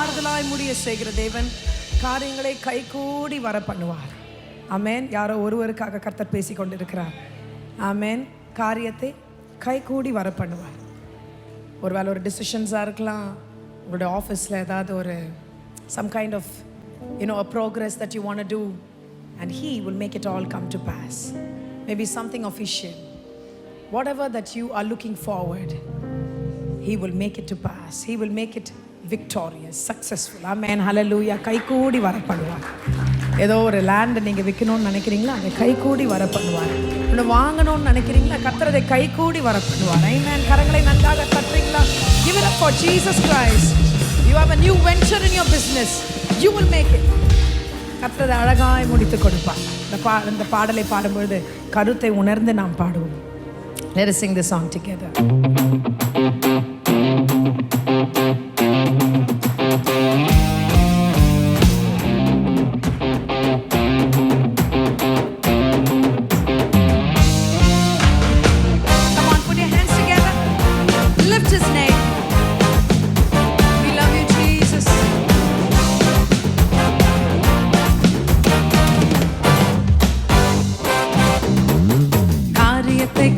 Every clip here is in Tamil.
ஆறுதலாய் முடிய செய்கிற தேவன் காரியங்களை கைகூடி வர பண்ணுவார். ஆமென். யாரோ ஒருவருக்காக கர்த்தர் பேசி கொண்டிருக்கிறார். ஆமென். காரியத்தை கைகூடி வர பண்ணுவார். ஒருவேளை ஒரு டிசிஷன்ஸாக இருக்கலாம், உங்களுடைய ஆஃபீஸில் ஏதாவது ஒரு some kind of a progress that you want to do, and He will make it all come to pass. Maybe something official, whatever that you are looking forward, He will make it to pass. He will make it victorious, successful. Amen. Hallelujah. கைகூடி வர பண்ணுவார். ஏதோ ஒரு லேண்ட் நீங்கள் விற்கணும்னு நினைக்கிறீங்களா, அதை கைகூடி வர பண்ணுவார். ஒன்று வாங்கணும்னு நினைக்கிறீங்களா, கர்த்தர் அதை கைகூடி வர பண்ணுவார். Amen. கரங்களை நன்றாக தட்டுறீங்களா? Give it up for Jesus Christ. You have a new venture in your business. You will make it. கர்த்தர் அழகாய் முடித்து கொடுப்பார். இந்த பாடலை பாடும்பொழுது கருத்தை உணர்ந்து நாம் பாடுவோம். Let us sing the song together.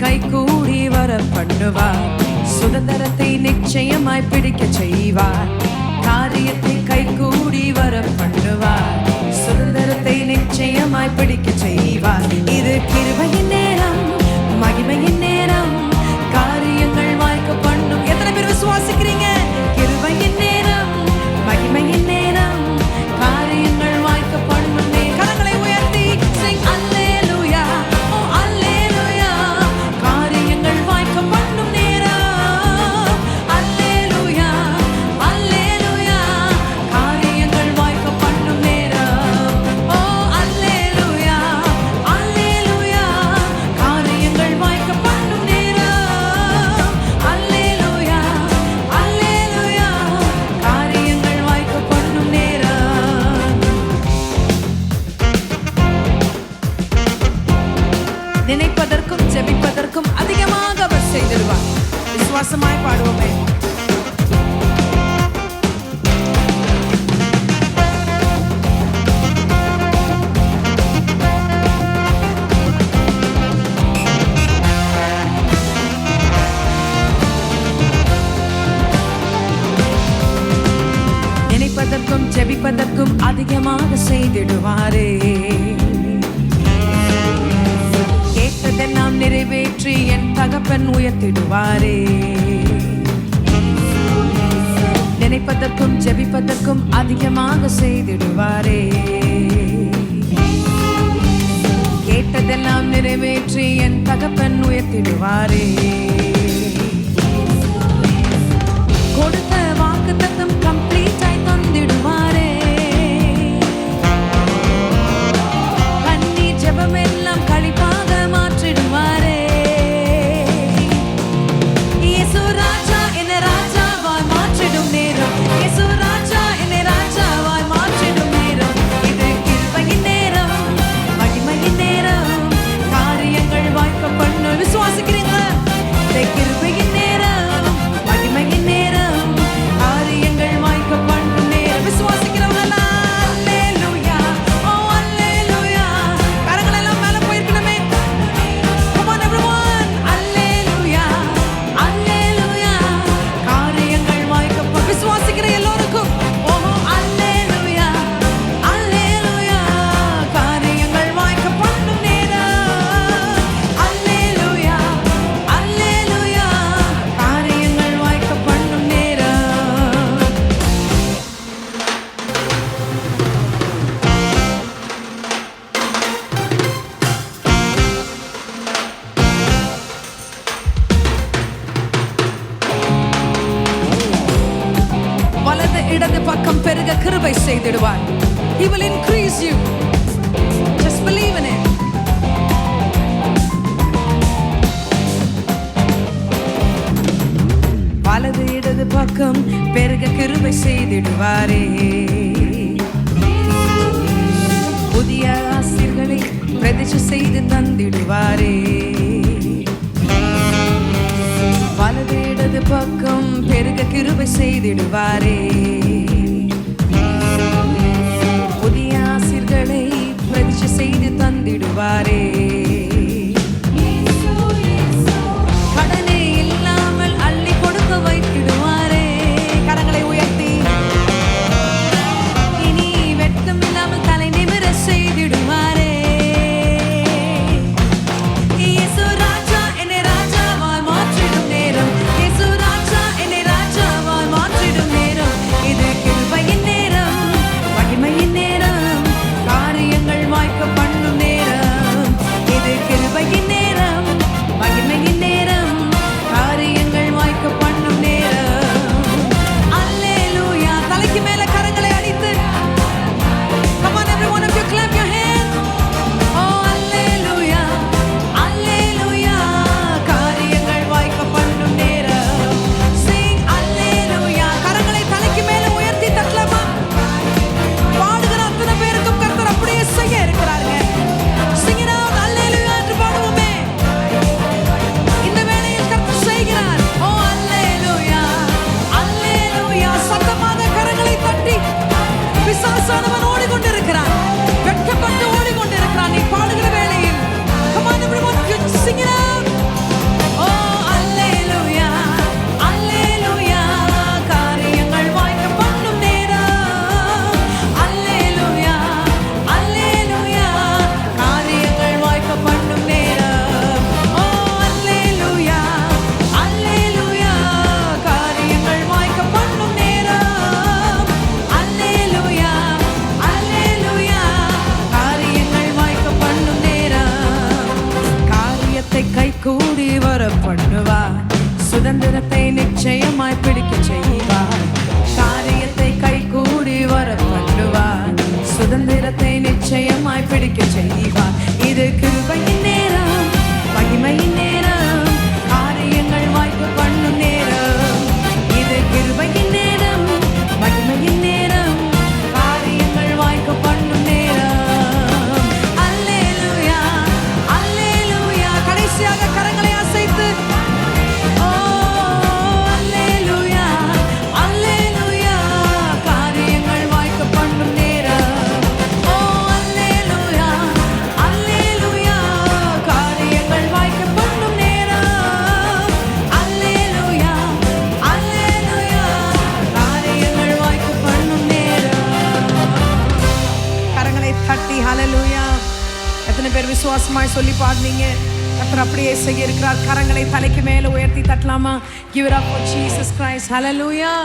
கைகூடி வர பண்ணுவார். சுதந்திரத்தை நிச்சயமாய் பிடிக்க செய்வார். காரியத்தை கைகூடி வர பண்ணுவார். சுதந்திரத்தை நிச்சயமாய் பிடிக்க செய்வார். இது கிருபையின் நேரம், மகிமையின் நேரம், காரியங்கள் வாய்க்க பண்ணும். எத்தனை பேர் விசுவாசிக்கிறீங்க? கிருபையின் நேரம், மகிமையின் நேரம், காரியங்கள் வாய்க்க பண்ணும். கரங்களை உயர்த்தி sing அல்லேலூயா, ஓ அல்லேலூயா, காரியங்கள் வாய்க்க பண்ணும் நேரம். அல்லேலூயா, அல்லேலூயா, காரியங்கள் வாய்க்க பண்ணும் நேரம். ஓ அல்லேலூயா, அல்லேலூயா, காரியங்கள் வாய்க்க பண்ணும் நேரம். அல்லேலூயா, அல்லேலூயா, காரியங்கள் வாய்க்க பண்ணும் நேரம். நினைப்பதற்கும் ஜெபிப்பதற்கும் அதிகமாக அவர் செய்திடுவார். விசுவாசமாய் பாடுவோமே. நினைப்பதற்கும் ஜெபிப்பதற்கும் அதிகமாக செய்திடுவாரே. கேட்டதெல்லாம் நிறைவேற்றி என் தகப்பன் உயர்த்திடுவாரே. நினைப்பதற்கும் ஜெபிப்பதற்கும் அதிகமாக செய்திடுவாரே. கேட்டதெல்லாம் நிறைவேற்றி என் தகப்பன் உயர்த்திடுவாரே. கொடுத்த வாக்குத்தத்தம் கம்ப்ளீட்டாய் தந்திடுவாரே. கண்ணீர் ஜெபம் எல்லாம் களிப்பாக மாற்றிடுவாரே. இயேசு ராஜா என்னை ராஜாவாய் மாற்றிடும் நேரம். இயேசு ராஜா என்னை ராஜாவாய் மாற்றிடும் நேரம். இது கிருபையின் நேரம், மகிமையின் நேரம், காரியங்கள் வாய்க்க பண்ண. விசுவாசிக்கிறீங்களா? இது கிருபையின் நேரம், மகிமையின் நேரம், காரியங்கள் வாய்க்க பண்ணும் நேரம். விசுவாசிக்கிறவங்களா? அல்லேலூயா, ஓ அல்லேலூயா, கரங்கள் எல்லாம் மேல போயிருக்கணுமே. Come on everyone. அல்லேலூயா, அல்லேலூயா, காரியங்கள் வாய்க்க பண்ண. விசுவாசிக்கிற எல்லோருக்கும் ஓஹோ அல்லேலூயா, அல்லேலூயா, காரியங்கள் வாய்க்க பண்ணும் நேரம். அல்லேலூயா, அல்லேலூயா, காரியங்கள் வாய்க்க பண்ணும் நேரம். வலது இடது பக்கம் பெருக கிருபை செய்திடுவார். He will increase you. Just believe in it. வலது இடது பக்கம் பெருக கிருபை செய்திடுவாரே. புதிய ஆசீர்களை பிரதிஷ்டை செய்து தந்திடுவாரே. வலது இடது பக்கம் பெருக கிருபை செய்திடுவாரே. பிசாசானவன் ஓடிக்கொண்டிருக்கிறான், வெட்கப்பட்டு ஓடிக்கொண்டிருக்கிறான். நீ பாடுகிற வேளையில் come on everyone, sing it out. Oh hallelujah, hallelujah, காரியங்கள் வாய்க்க பண்ணும் நேரம். Hallelujah, hallelujah, காரியங்கள் வாய்க்க பண்ணும் நேரம். Oh hallelujah, hallelujah, காரியங்கள் வாய்க்க பண்ணும் நேரம். Hallelujah, hallelujah, காரியங்கள் வாய்க்க பண்ணும் நேரம். காரியத்தை கைகூடி வர பண்ணுவார், சுதந்திரத்தை நிச்சயமாய் பிடிக்க செய்வார். காரியத்தை கைகூடி வர பண்ணுவார், சுதந்திரத்தை நிச்சயமாய் பிடிக்க செய்வார். இது கிருபையின் நேரம், மகிமையின் நேரம், காரியங்கள் வாய்க்க பண்ணும் நேரம். இது கிருபையின் நேரம், மகிமையின் நேரம், காரியங்கள் வாய்க்க பண்ணும் நேரம். அல்லேலூயா, அல்லேலூயா. கடைசியாக கரங்களை அசைத்து அல்லேலூயா, அல்லேலூயா, காரியங்கள் வாய்க்க பண்ணும் நேரம். ஓ அல்லேலூயா, அல்லேலூயா, காரியங்கள் வாய்க்க பண்ணும் நேரம். அல்லேலூயா, அல்லேலூயா, காரியங்கள் வாய்க்க பண்ணும் நேரம். கரங்களை தட்டி ஹல்லேலூயா. எத்தனை பேர் விசுவாசமாய் சொல்லி பாடுனீங்க? கர்த்தர் அப்படியே செய்ய இருக்கிறார். கரங்களை தலைக்கு மேல உயர்த்தி தட்டலாமா? Give it up for Jesus Christ. Hallelujah.